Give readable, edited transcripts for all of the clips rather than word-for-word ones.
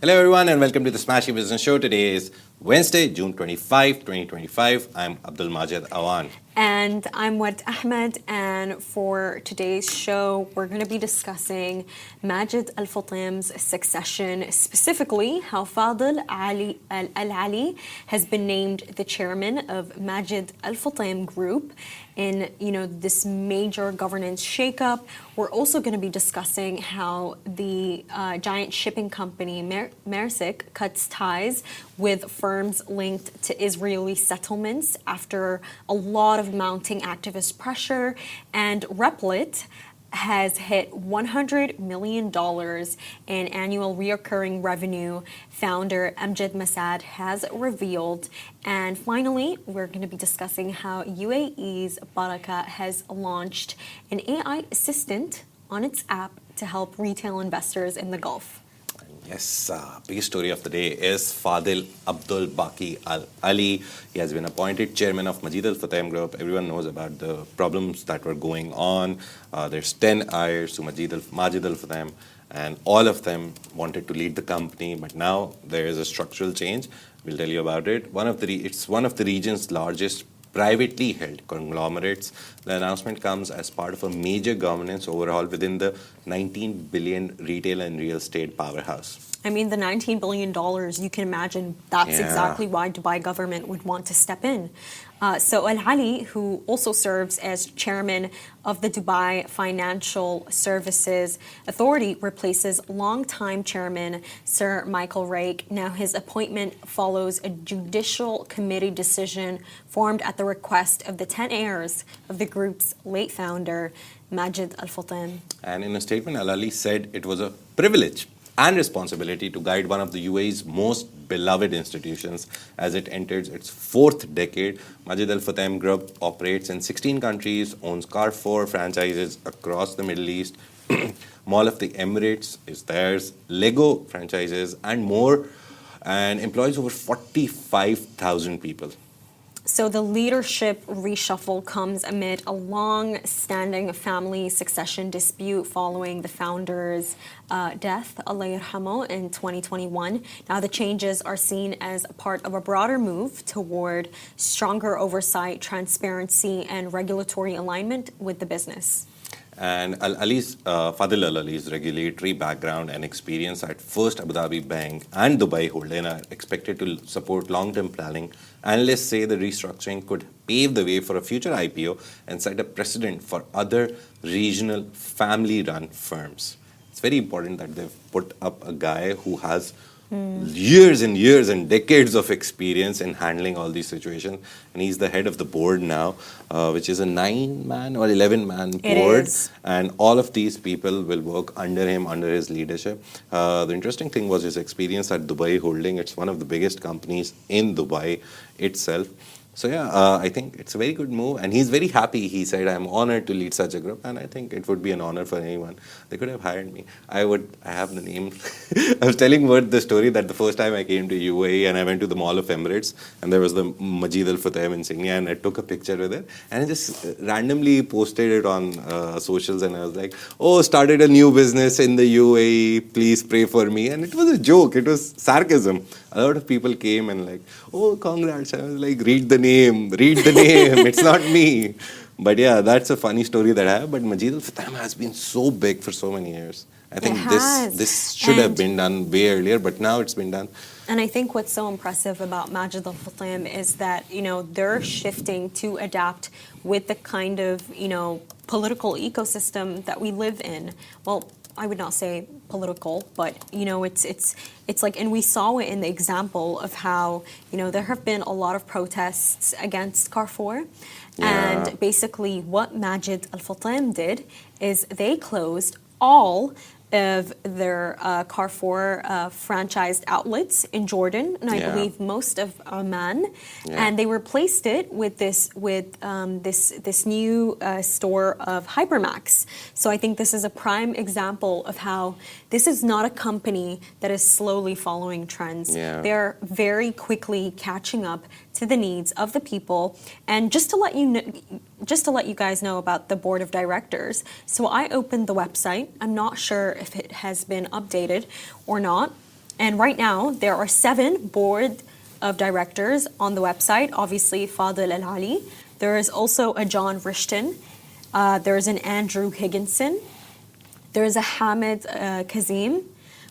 Hello everyone and welcome to the Smashy Business Show. Today is Wednesday, June 25, 2025. I'm Abdul Majid Awan. And I'm Wad Ahmed, and for today's show, we're going to be discussing Majid Al-Futtaim's succession, specifically how Fadel Al-Ali has been named the chairman of Majid Al-Futtaim Group in, this major governance shakeup. We're also going to be discussing how the giant shipping company Maersk cuts ties with firms linked to Israeli settlements after a lot of mounting activist pressure, and Replit has hit $100 million in annual reoccurring revenue, founder Amjad Masad has revealed. And finally, we're going to be discussing how UAE's Baraka has launched an AI assistant on its app to help retail investors in the Gulf. Yes, biggest story of the day is Fadel Abdul Baki Al-Ali. He has been appointed chairman of Majid Al-Futtaim Group. Everyone knows about the problems that were going on. There's 10 heirs to Majid Al-Futtaim, and all of them wanted to lead the company, but now there is a structural change. We'll tell you about it. It's one of the region's largest privately held conglomerates. The announcement comes as part of a major governance overhaul within the $19 billion retail and real estate powerhouse. I mean, the $19 billion, you can imagine that's exactly why Dubai government would want to step in. So Al-Ali, who also serves as chairman of the Dubai Financial Services Authority, replaces longtime chairman Sir Michael Rake. Now, his appointment follows a judicial committee decision formed at the request of the 10 heirs of the group's late founder, Majid Al-Futtaim. And in a statement, Al-Ali said it was a privilege and responsibility to guide one of the UAE's most beloved institutions as it enters its fourth decade. Majid Al-Futtaim Group operates in 16 countries, owns Carrefour franchises across the Middle East, Mall of the Emirates is theirs, Lego franchises and more, and employs over 45,000 people. So the leadership reshuffle comes amid a long-standing family succession dispute following the founder's death, Allah yarhamu, in 2021. Now the changes are seen as a part of a broader move toward stronger oversight, transparency, and regulatory alignment with the business. And Fadel Al-Ali's regulatory background and experience at First Abu Dhabi Bank and Dubai Holding are expected to support long-term planning. Analysts say the restructuring could pave the way for a future IPO and set a precedent for other regional family-run firms. It's very important that they've put up a guy who has years and years and decades of experience in handling all these situations, and he's the head of the board now, which is a 9-man or 11-man board, and all of these people will work under him, under his leadership. The interesting thing was his experience at Dubai Holding. It's one of the biggest companies in Dubai itself. So I think it's a very good move, and he's very happy. He said, "I'm honored to lead such a group," and I think it would be an honor for anyone. They could have hired me. I have the name. I was telling Word the story that the first time I came to UAE and I went to the Mall of Emirates, and there was the Majid Al-Futtaim insignia, and I took a picture with it, and I just randomly posted it on socials, and I was like, "Oh, started a new business in the UAE. Please pray for me." And it was a joke. It was sarcasm. A lot of people came and like, "Oh, congrats." I was like, read the name. It's not me. But yeah, that's a funny story that I have. But Majid Al-Futtaim has been so big for so many years. I think this should have been done way earlier, but now it's been done. And I think what's so impressive about Majid Al-Futtaim is that, they're shifting to adapt with the kind of, political ecosystem that we live in. Well, I would not say political, but it's like, and we saw it in the example of how there have been a lot of protests against Carrefour, and basically what Majid Al-Futtaim did is they closed all of their Carrefour franchised outlets in Jordan, and I believe most of Oman, and they replaced it with this new store of Hypermax. So I think this is a prime example of how this is not a company that is slowly following trends. They're very quickly catching up to the needs of the people. And just to let you guys know about the board of directors. So I opened the website. I'm not sure if it has been updated or not. And right now, there are 7 board of directors on the website. Obviously, Fadel Al-Ali. There is also a John Rishton. There is an Andrew Higginson. There is a Hamid Kazim,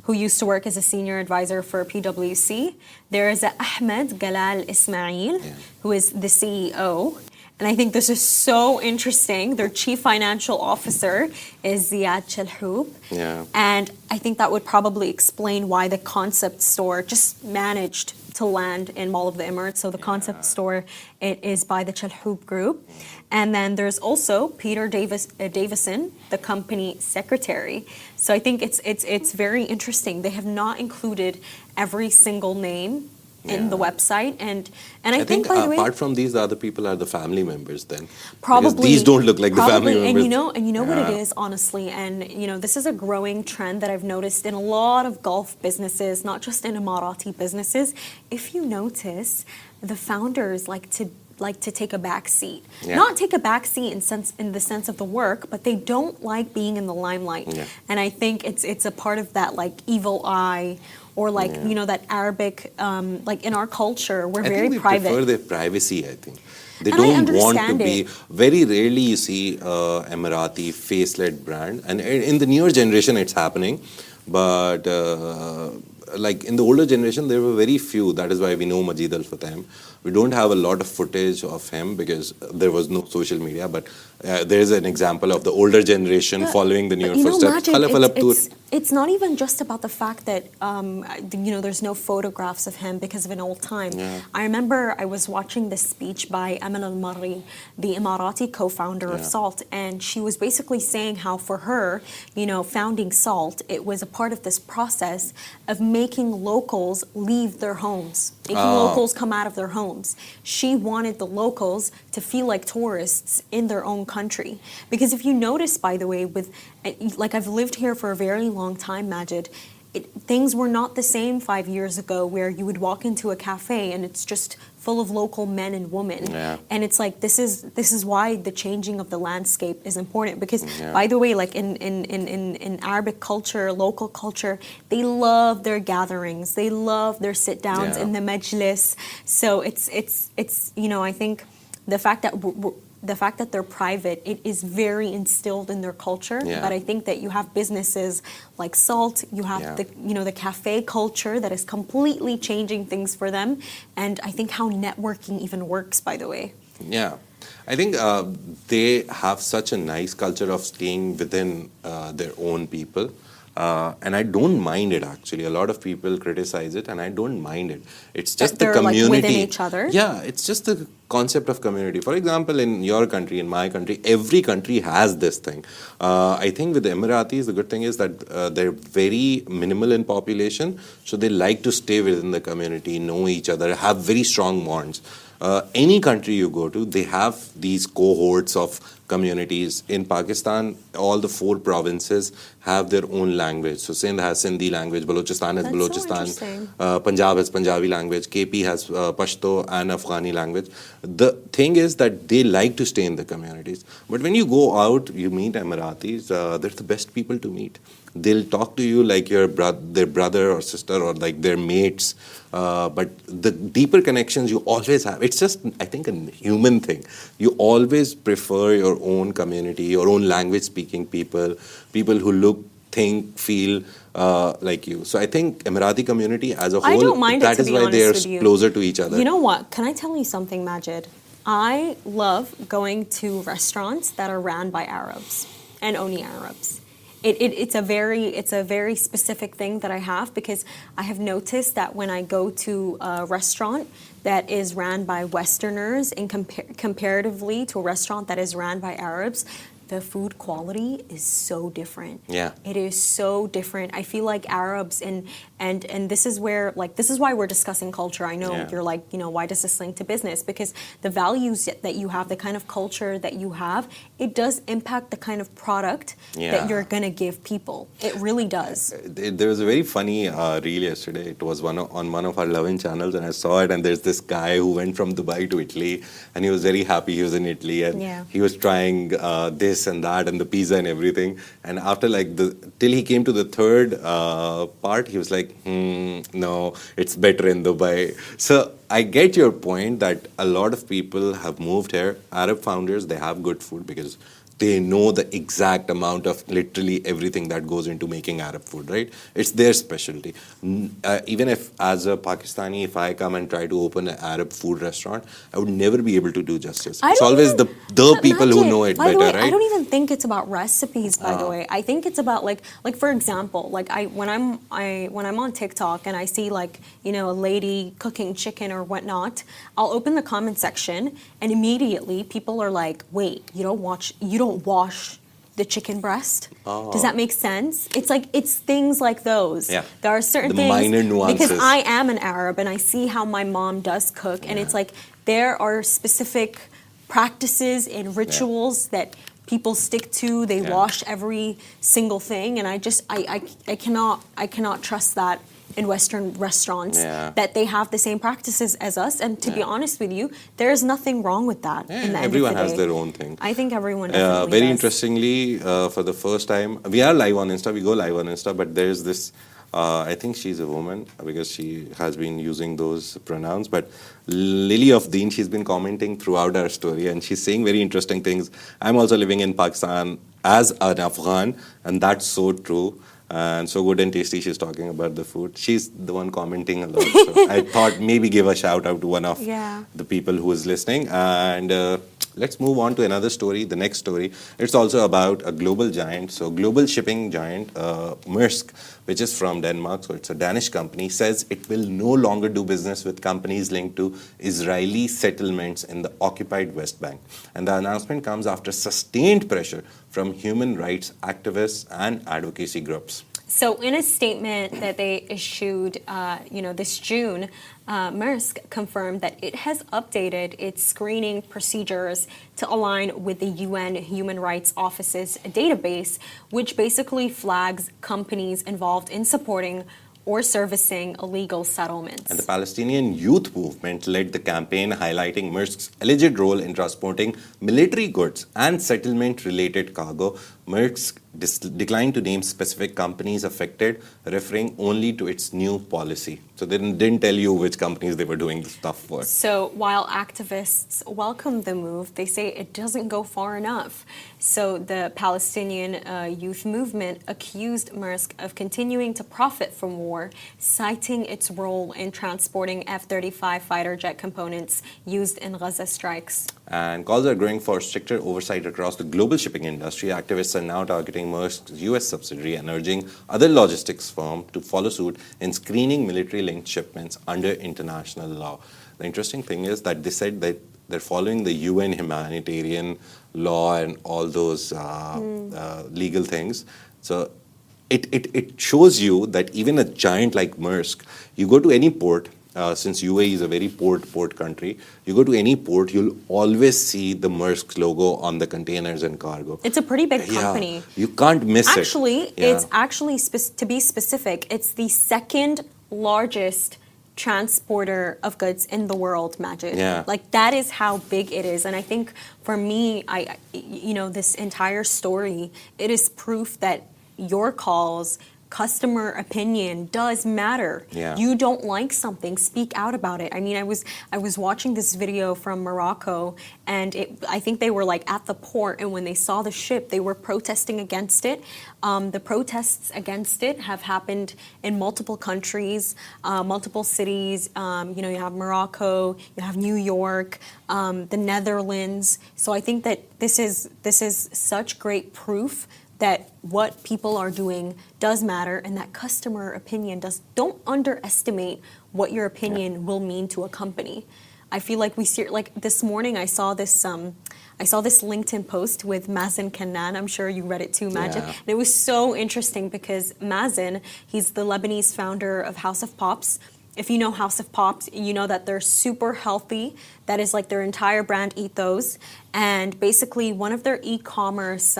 who used to work as a senior advisor for PwC. There is a Ahmed Galal Ismail, who is the CEO. And I think this is so interesting. Their chief financial officer is Ziad Chalhoub. Yeah. And I think that would probably explain why the concept store just managed to land in Mall of the Emirates. So the concept store, it is by the Chalhoub Group. And then there's also Peter Davison, the company secretary. So I think it's very interesting. They have not included every single name in the website, and I think by the way, apart from these, the other people are the family members. Then probably because these don't look like the family members. And you know what it is, honestly, and this is a growing trend that I've noticed in a lot of Gulf businesses, not just in Emirati businesses. If you notice, the founders like to take a back seat. Not take a back seat in the sense of the work, but they don't like being in the limelight. And I think it's a part of that like evil eye, or like that Arabic, like in our culture, we're very private. They prefer their privacy, I think. They don't want to be. Very rarely you see Emirati face-led brand, and in the newer generation it's happening, but like in the older generation there were very few. That is why we know Majid Al Futtaim. We don't have a lot of footage of him because there was no social media, but there is an example of the older generation following the newer footsteps. Majid, it's not even just about the fact that there's no photographs of him because of an old time. I remember I was watching this speech by Amal Al-Marri, the Emirati co-founder of SALT, and she was basically saying how for her, founding SALT, it was a part of this process of making locals leave their homes, making locals come out of their homes. She wanted the locals to feel like tourists in their own country. Because if you notice, by the way, I've lived here for a very long time, Majid, things were not the same 5 years ago where you would walk into a cafe and it's just full of local men and women. And it's like, this is why the changing of the landscape is important. Because by the way, like in Arabic culture, local culture, they love their gatherings. They love their sit downs in the majlis. So it's I think the fact that they're private, it is very instilled in their culture. But I think that you have businesses like SALT, you have the cafe culture that is completely changing things for them. And I think how networking even works, by the way. Yeah. I think they have such a nice culture of staying within their own people. And I don't mind it, actually. A lot of people criticize it, and I don't mind it. It's just the community. Like within each other? Yeah, it's just the concept of community. For example, in your country, in my country, every country has this thing. I think with the Emiratis, the good thing is that they're very minimal in population, so they like to stay within the community, know each other, have very strong bonds. Any country you go to, they have these cohorts of communities. In Pakistan, all the 4 provinces have their own language. So Sindh has Sindhi language, Balochistan has Balochistan, Punjab has Punjabi language, KP has Pashto and Afghani language. The thing is that they like to stay in the communities. But when you go out, you meet Emiratis, they're the best people to meet. They'll talk to you like their brother or sister or like their mates. But the deeper connections you always have, it's just, I think, a human thing. You always prefer your own community, your own language-speaking people who look, think, feel like you. So I think Emirati community as a whole, I don't mind that is why they're closer to each other. You know what? Can I tell you something, Majid? I love going to restaurants that are ran by Arabs and only Arabs. It's a very specific thing that I have, because I have noticed that when I go to a restaurant that is ran by Westerners and comparatively to a restaurant that is ran by Arabs, the food quality is so different. Yeah. It is so different. I feel like Arabs and this is where, like, this is why we're discussing culture. I know you're like, why does this link to business? Because the values that you have, the kind of culture that you have, it does impact the kind of product that you're going to give people. It really does. There was a very funny reel yesterday. It was on one of our Lovin channels, and I saw it, and there's this guy who went from Dubai to Italy, and he was very happy he was in Italy, and he was trying this and that and the pizza and everything. And after till he came to the third part, he was like, like, no, it's better in Dubai. So I get your point that a lot of people have moved here. Arab founders, they have good food because they know the exact amount of literally everything that goes into making Arab food, right? It's their specialty. Even if, as a Pakistani, if I come and try to open an Arab food restaurant, I would never be able to do justice. It's always the people who know it better, right? I don't even think it's about recipes, by the way. I think it's about like for example, like when I'm on TikTok and I see like, you know, a lady cooking chicken or whatnot, I'll open the comment section and immediately people are like, wait, you don't wash the chicken breast. Does that make sense? It's like, it's things like those. Yeah. There are certain The things. minor nuances. Because I am an Arab and I see how my mom does cook, and it's like there are specific practices and rituals that people stick to. They wash every single thing, and I cannot trust that in Western restaurants, that they have the same practices as us. And to be honest with you, there is nothing wrong with that. In the Everyone end of the has day. their own thing. I think everyone definitely Very does. interestingly, for the first time, we are live on Insta. We go live on Insta, but there is this. I think she's a woman because she has been using those pronouns. But Lily of Deen, she's been commenting throughout our story, and she's saying very interesting things. I'm also living in Pakistan as an Afghan, and that's so true. And so good and tasty, she's talking about the food. She's the one commenting a lot. So I thought maybe give a shout out to one of the people who is listening. And let's move on to another story, the next story. It's also about a global giant. So global shipping giant, Maersk, which is from Denmark, so it's a Danish company, says it will no longer do business with companies linked to Israeli settlements in the occupied West Bank. And the announcement comes after sustained pressure from human rights activists and advocacy groups. So in a statement that they issued, this June, Maersk confirmed that it has updated its screening procedures to align with the UN Human Rights Office's database, which basically flags companies involved in supporting or servicing illegal settlements. And the Palestinian Youth Movement led the campaign highlighting Maersk's alleged role in transporting military goods and settlement-related cargo. Maersk declined to name specific companies affected, referring only to its new policy. So they didn't tell you which companies they were doing the stuff for. So while activists welcome the move, they say it doesn't go far enough. So the Palestinian Youth Movement accused Maersk of continuing to profit from war, citing its role in transporting F-35 fighter jet components used in Gaza strikes. And calls are growing for stricter oversight across the global shipping industry. Activists are now targeting Maersk's U.S. subsidiary and urging other logistics firms to follow suit in screening military-linked shipments under international law. The interesting thing is that they said that they're following the UN humanitarian law and all those legal things. So it shows you that even a giant like Maersk, you go to any port, since UAE is a very port country, you go to any port, you'll always see the Maersk logo on the containers and cargo. It's a pretty big company. Yeah, you can't miss it. It's actually, to be specific, it's the second largest transporter of goods in the world, Majid. Yeah. Like, that is how big it is. And I think for me, this entire story, it is proof that your calls, customer opinion does matter. Yeah. You don't like something, speak out about it. I mean, I was watching this video from Morocco, and I think they were like at the port, and when they saw the ship, they were protesting against it. The protests against it have happened in multiple countries, multiple cities. You have Morocco, you have New York, the Netherlands. So I think that this is such great proof that what people are doing does matter, and that customer opinion does. Don't underestimate what your opinion will mean to a company. I feel like we see, like this morning, I saw this LinkedIn post with Mazen Kannan. I'm sure you read it too, Majid. Yeah. And it was so interesting because Mazen, he's the Lebanese founder of House of Pops. If you know House of Pops, you know that they're super healthy. That is like their entire brand ethos. And basically, one of their e-commerce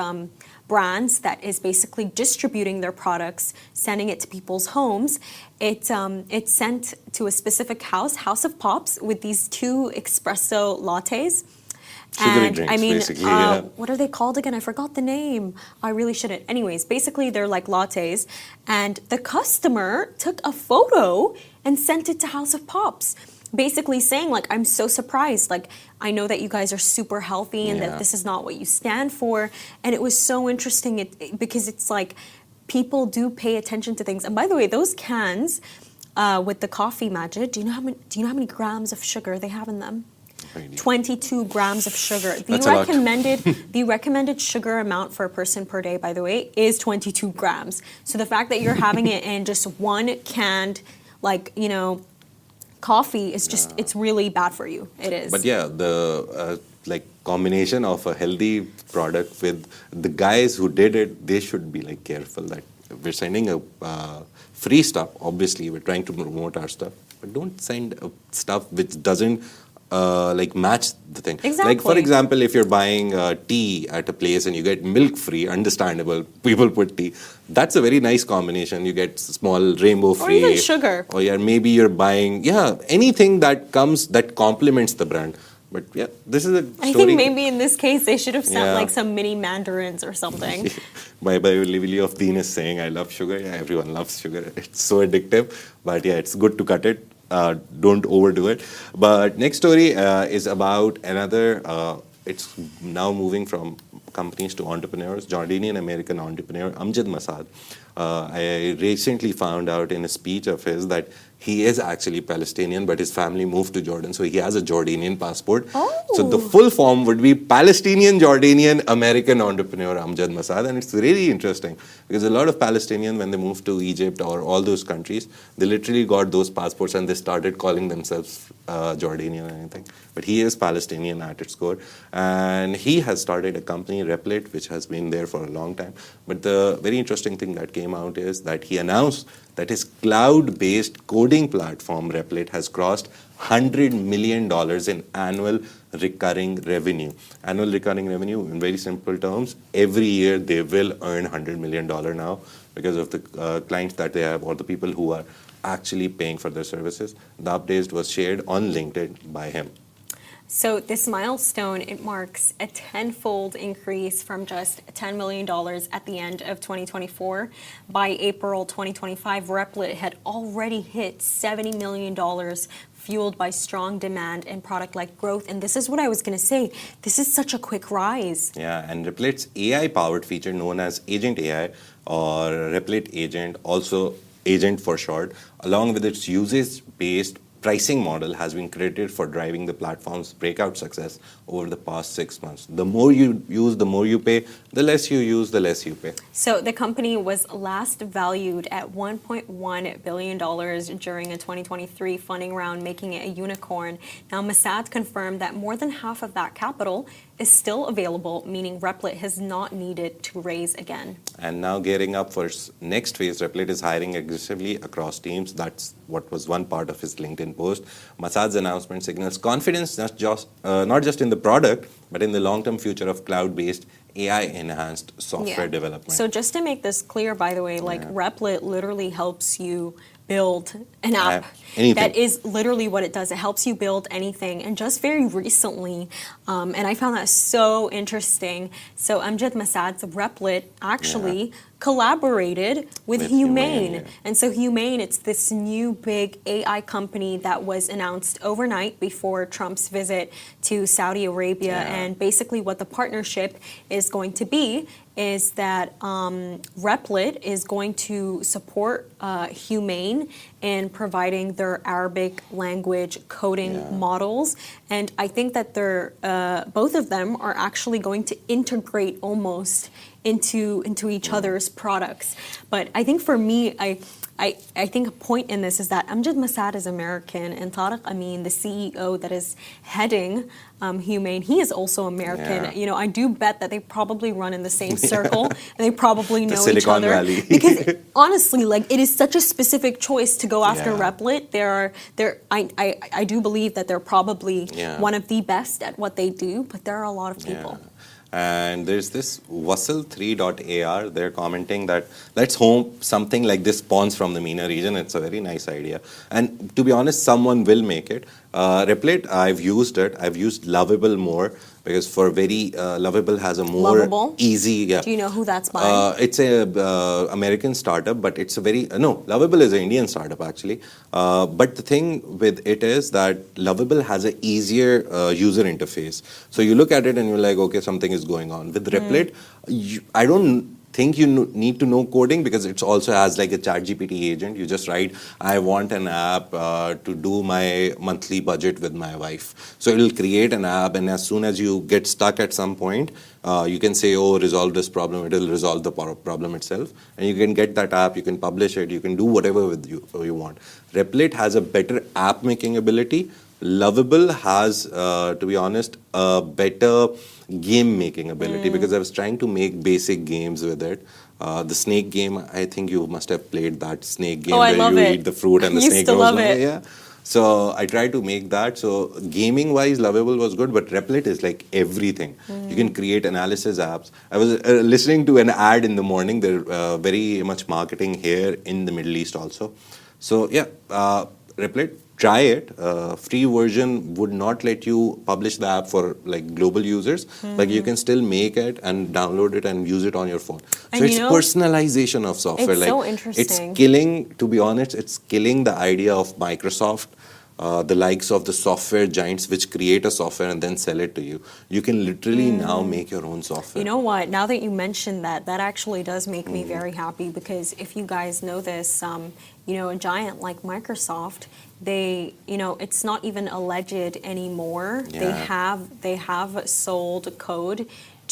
brands that is basically distributing their products, sending it to people's homes. It's sent to a specific house of Pops, with these 2 espresso lattes. Sugary And drinks, I mean, basically, yeah. what are they called again? I forgot the name. I really shouldn't. Anyways, basically they're like lattes, and the customer took a photo and sent it to House of Pops, basically saying like, I'm so surprised. Like, I know that you guys are super healthy and Yeah. that this is not what you stand for. And it was so interesting because it's like people do pay attention to things. And by the way, those cans with the coffee, Majid, do you know how many grams of sugar they have in them? 22 grams of sugar. That's a lot. The recommended sugar amount for a person per day, by the way, is 22 grams. So the fact that you're having it in just one canned, like, coffee is just, it's really bad for you. It is. But yeah, the like combination of a healthy product with the guys who did it, they should be like careful that we're sending a free stuff. Obviously, we're trying to promote our stuff, but don't send stuff which doesn't like match the thing. Exactly. Like for example, if you're buying tea at a place and you get milk free, understandable. People put tea. That's a very nice combination. You get small rainbow free, or even sugar. or yeah, maybe you're buying anything that complements the brand. But yeah, this is a story. I think maybe in this case they should have sent Yeah. like some mini mandarins or something. My Lively of Deen is saying, I love sugar. Yeah, everyone loves sugar. It's so addictive. But yeah, it's good to cut it. Don't overdo it. But next story is about another, it's now moving from companies to entrepreneurs, Jordanian-American entrepreneur Amjad Masad. I recently found out in a speech of his that he is actually Palestinian, but his family moved to Jordan, so he has a Jordanian passport. Oh. So the full form would be Palestinian Jordanian American entrepreneur Amjad Masad, and it's really interesting because a lot of Palestinians, when they moved to Egypt or all those countries, they literally got those passports and they started calling themselves Jordanian or anything. But he is Palestinian at its core, and he has started a company, Replit, which has been there for a long time. But the very interesting thing that came out is that he announced that his cloud-based coding platform, Replit, has crossed $100 million in annual recurring revenue. Annual recurring revenue, in very simple terms, every year they will earn $100 million now because of the clients that they have or the people who are actually paying for their services. The update was shared on LinkedIn by him. So this milestone, it marks a tenfold increase from just $10 million at the end of 2024. By April 2025, Replit had already hit $70 million, fueled by strong demand and product-like growth. And this is what I was going to say. This is such a quick rise. Yeah, and Replit's AI-powered feature known as Agent AI or Replit Agent, also Agent for short, along with its usage-based pricing model has been credited for driving the platform's breakout success over the past 6 months. The more you use, the more you pay. The less you use, the less you pay. So the company was last valued at $1.1 billion during a 2023 funding round, making it a unicorn. Now, Masad confirmed that more than half of that capital is still available, meaning Replit has not needed to raise again. And now gearing up for its next phase, Replit is hiring aggressively across teams. That's what was one part of his LinkedIn post. Masad's announcement signals confidence not just in the product, but in the long-term future of cloud-based AI-enhanced software development. So just to make this clear, by the way, like Replit literally helps you build an app. That is literally what it does. It helps you build anything. And just very recently, and I found that so interesting. So Amjad Masad's Replit actually collaborated with Humane. And so Humane, it's this new big AI company that was announced overnight before Trump's visit to Saudi Arabia. And basically what the partnership is going to be is that Replit is going to support Humane in providing their Arabic language coding models. And I think that they're, both of them are actually going to integrate almost into each other's products. But I think for me, I think a point in this is that Amjad Masad is American, and Tariq Amin, the CEO that is heading Humane, he is also American. You know, I do bet that they probably run in the same circle, and they probably know each Silicon other. Valley. Because honestly, like, it is such a specific choice to go after Replit. I do believe that they're probably one of the best at what they do, but there are a lot of people. And there's this Wassel3.ar, they're commenting that let's hope something like this spawns from the MENA region. It's a very nice idea. And to be honest, someone will make it. Replit, I've used it. I've used Lovable more because for very Lovable has a more Lovable? easy. Yeah. Do you know who that's by? It's a American startup, but it's a very no. Lovable is an Indian startup actually. But the thing with it is that Lovable has an easier user interface. So you look at it and you're like, okay, something is going on. With Replit, I don't think you need to know coding because it also has like a ChatGPT agent. You just write, I want an app to do my monthly budget with my wife. So it'll create an app, and as soon as you get stuck at some point, you can say, oh, resolve this problem. It'll resolve the problem itself. And you can get that app, you can publish it, you can do whatever with you want. Replit has a better app making ability. Lovable has, to be honest, a better game making ability because I was trying to make basic games with it. The snake game, I think you must have played that snake game I where love you it. eat the fruit and the Used snake to goes love on. it. Yeah. So I tried to make that. So gaming wise, Lovable was good, but Replit is like everything. You can create analysis apps. I was listening to an ad in the morning. They're very much marketing here in the Middle East also. So yeah, Replit. Try it. Free version would not let you publish the app for like global users. Like you can still make it and download it and use it on your phone. And So it's you know, personalization of software. it's like so interesting. It's killing, to be honest, it's killing the idea of Microsoft, the likes of the software giants which create a software and then sell it to you. You can literally now make your own software. You know what? Now that you mentioned that, that actually does make me very happy because if you guys know this, you know, a giant like Microsoft, they, you know, it's not even alleged anymore. Yeah. They have sold code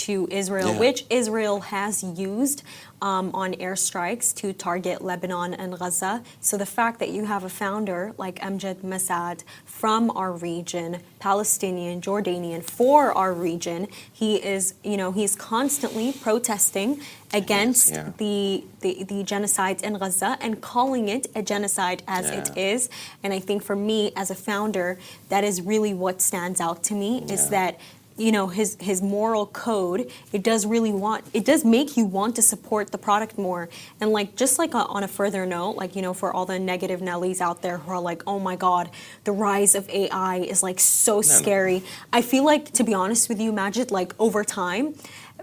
to Israel, Yeah. which Israel has used on airstrikes to target Lebanon and Gaza. So the fact that you have a founder like Amjad Masad from our region, Palestinian, Jordanian, for our region, he is, you know, he's constantly protesting against Yeah. the genocide in Gaza and calling it a genocide as it is. And I think for me as a founder, that is really what stands out to me is that, you know, his moral code, it does make you want to support the product more. And like, just like on a further note, like, you know, for all the negative Nellies out there who are like, oh my God, the rise of AI is like so scary. I feel like, to be honest with you, Majid, like over time,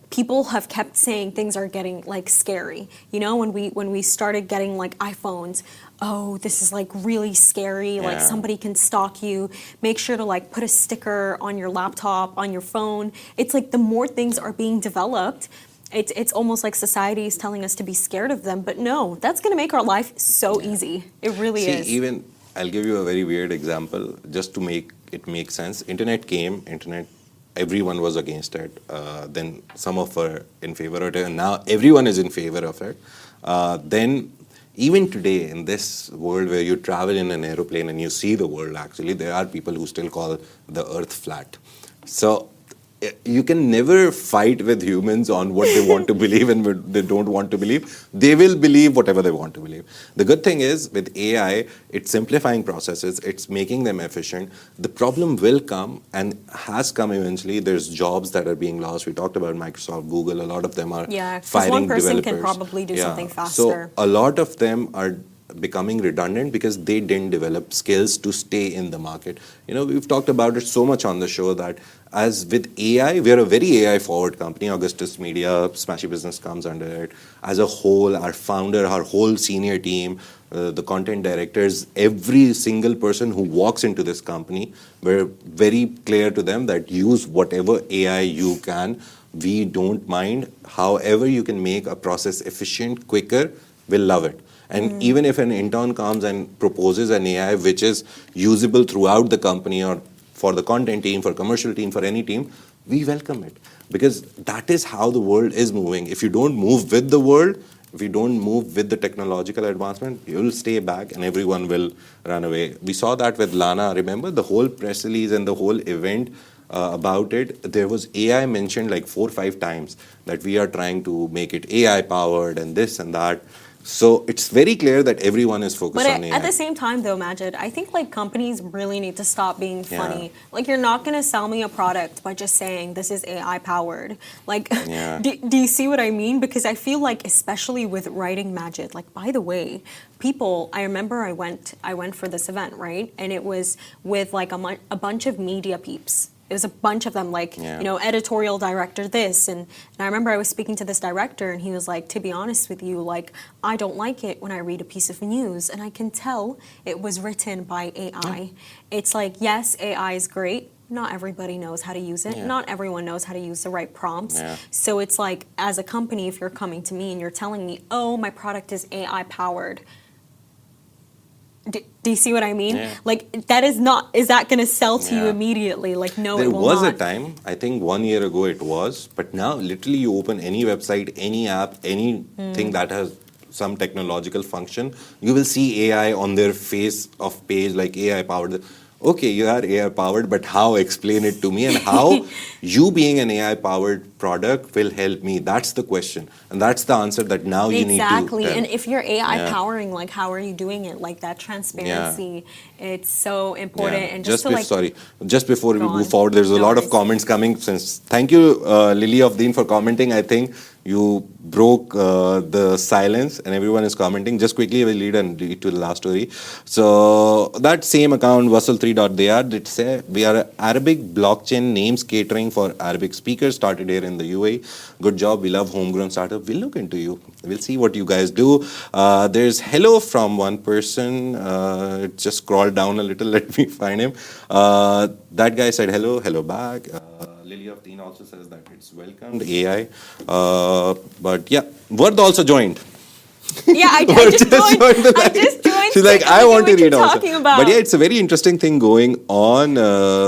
people have kept saying things are getting like scary. You know, when we started getting like iPhones, oh, this is like really scary. Like somebody can stalk you. Make sure to like put a sticker on your laptop, on your phone. It's like the more things are being developed, it's almost like society is telling us to be scared of them. But no, that's going to make our life so easy. It really is. Even I'll give you a very weird example just to make it make sense. Internet came, everyone was against it. Then some of were in favor of it, and now everyone is in favor of it. Then even today, in this world where you travel in an aeroplane and you see the world, actually, there are people who still call the earth flat. So you can never fight with humans on what they want to believe and what they don't want to believe. They will believe whatever they want to believe. The good thing is with AI, it's simplifying processes, it's making them efficient. The problem will come and has come eventually. There's jobs that are being lost. We talked about Microsoft, Google, a lot of them are firing one person developers. can probably do something faster. So a lot of them are becoming redundant because they didn't develop skills to stay in the market. You know, we've talked about it so much on the show that as with AI, we're a very AI forward company. Augustus Media, Smashy Business comes under it. As a whole, our founder, our whole senior team, the content directors, every single person who walks into this company, we're very clear to them that use whatever AI you can. We don't mind. However you can make a process efficient, quicker, we'll love it. And even if an intern comes and proposes an AI which is usable throughout the company or for the content team, for commercial team, for any team, we welcome it. Because that is how the world is moving. If you don't move with the world, if you don't move with the technological advancement, you'll stay back and everyone will run away. We saw that with Lana. Remember the whole press release and the whole event about it, there was AI mentioned like 4 or 5 times that we are trying to make it AI powered and this and that. So it's very clear that everyone is focused on AI. At the same time, though, Majid, I think like companies really need to stop being funny. Like you're not going to sell me a product by just saying this is AI powered. Like, do you see what I mean? Because I feel like, especially with writing Majid, like by the way, people. I remember I went for this event, right, and it was with like a bunch of media peeps. it was a bunch of them, like, editorial director this. And I remember I was speaking to this director, and he was like, to be honest with you, like, I don't like it when I read a piece of news, and I can tell it was written by AI. It's like, yes, AI is great. Not everybody knows how to use it. Not everyone knows how to use the right prompts. So it's like, as a company, if you're coming to me and you're telling me, oh, my product is AI powered, do you see what I mean? Like, that is not, is that going to sell to you immediately? Like, no, it will not. There was a time, I think 1 year ago it was, but now literally you open any website, any app, anything that has some technological function, you will see AI on their face of page, like AI powered. Okay, you are AI powered, but how? Explain it to me, and how you being an AI powered product will help me. That's the question, and that's the answer that now you need to Exactly, tell. and if you're AI powering, like, how are you doing it? Like, that transparency, it's so important. And just before we move forward, there's a lot of worries. comments coming. Thank you, Lily of Deen, for commenting. I think you broke the silence and everyone is commenting. Just quickly, we'll read to the last story. So that same account, Wasal3.dr, did say, we are Arabic blockchain names catering for Arabic speakers, started here in the UAE. Good job. We love homegrown startup. We'll look into you. We'll see what you guys do. There's hello from one person. Just scroll down a little. Let me find him. That guy said hello back. Lily of Deen also says that it's welcomed AI. But yeah, Vard also joined. Yeah, I just joined. I just joined. She's like, I want to read also. About. But yeah, it's a very interesting thing going on.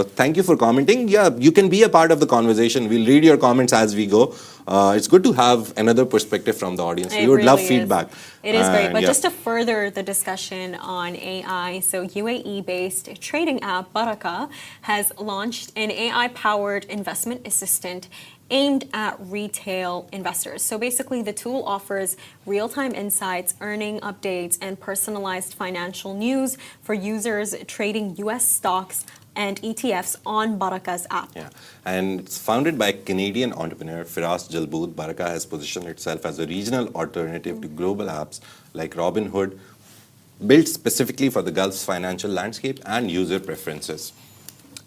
Thank you for commenting. Yeah, you can be a part of the conversation. We'll read your comments as we go. It's good to have another perspective from the audience. We would love feedback. It is great. But just to further the discussion on AI, so UAE-based trading app Baraka has launched an AI-powered investment assistant aimed at retail investors. So basically, the tool offers real-time insights, earning updates, and personalized financial news for users trading U.S. stocks and ETFs on Baraka's app. Yeah, and it's founded by Canadian entrepreneur Firas Jalboot. Baraka has positioned itself as a regional alternative to global apps like Robinhood, built specifically for the Gulf's financial landscape and user preferences.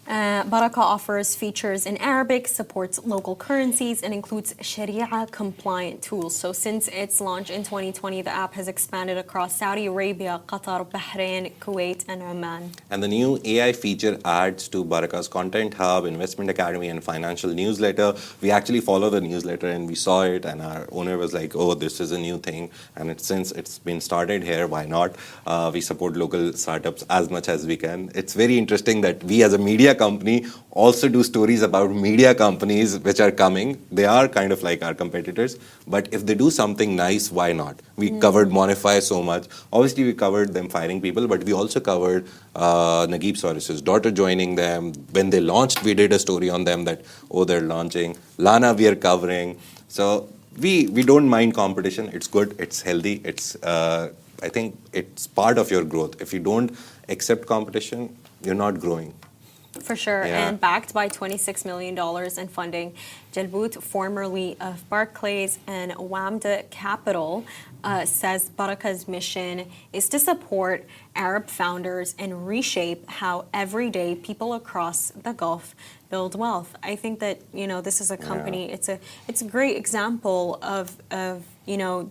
Baraka offers features in Arabic, supports local currencies, and includes Sharia-compliant tools. So since its launch in 2020, the app has expanded across Saudi Arabia, Qatar, Bahrain, Kuwait, and Oman. And the new AI feature adds to Baraka's Content Hub, Investment Academy, and financial newsletter. We actually follow the newsletter, and we saw it, and our owner was like, oh, this is a new thing. And since it's been started here, why not? We support local startups as much as we can. It's very interesting that we as a media company also do stories about media companies which are coming. They are kind of like our competitors, but if they do something nice, why not? We covered Monify so much. Obviously, we covered them firing people, but we also covered Naguib Sawiris' daughter joining them. When they launched, we did a story on them that, oh, they're launching. Lana, we are covering. So we don't mind competition. It's good. It's healthy. It's I think it's part of your growth. If you don't accept competition, you're not growing. For sure, and backed by $26 million in funding. Jalboot, formerly of Barclays and Wamda Capital, says Baraka's mission is to support Arab founders and reshape how everyday people across the Gulf build wealth. I think that, this is a company, it's a great example of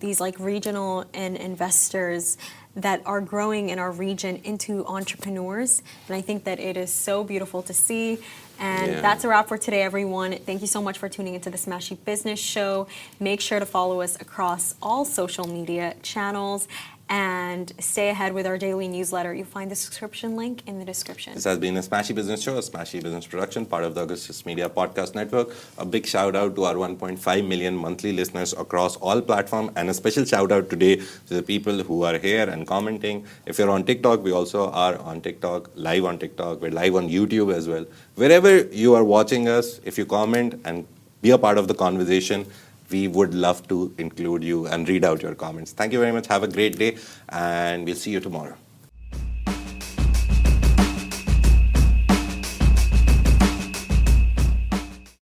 these like regional and investors that are growing in our region into entrepreneurs. And I think that it is so beautiful to see. And that's a wrap for today, everyone. Thank you so much for tuning into the Smashy Business Show. Make sure to follow us across all social media channels and stay ahead with our daily newsletter. You'll find the subscription link in the description. This has been a Smashy Business Show, a Smashy Business production, part of the Augustus Media Podcast Network. A big shout out to our 1.5 million monthly listeners across all platforms, and a special shout out today to the people who are here and commenting. If you're on TikTok, we also are on TikTok, live on TikTok. We're live on YouTube as well. Wherever you are watching us, if you comment and be a part of the conversation, we would love to include you and read out your comments. Thank you very much. Have a great day, and we'll see you tomorrow.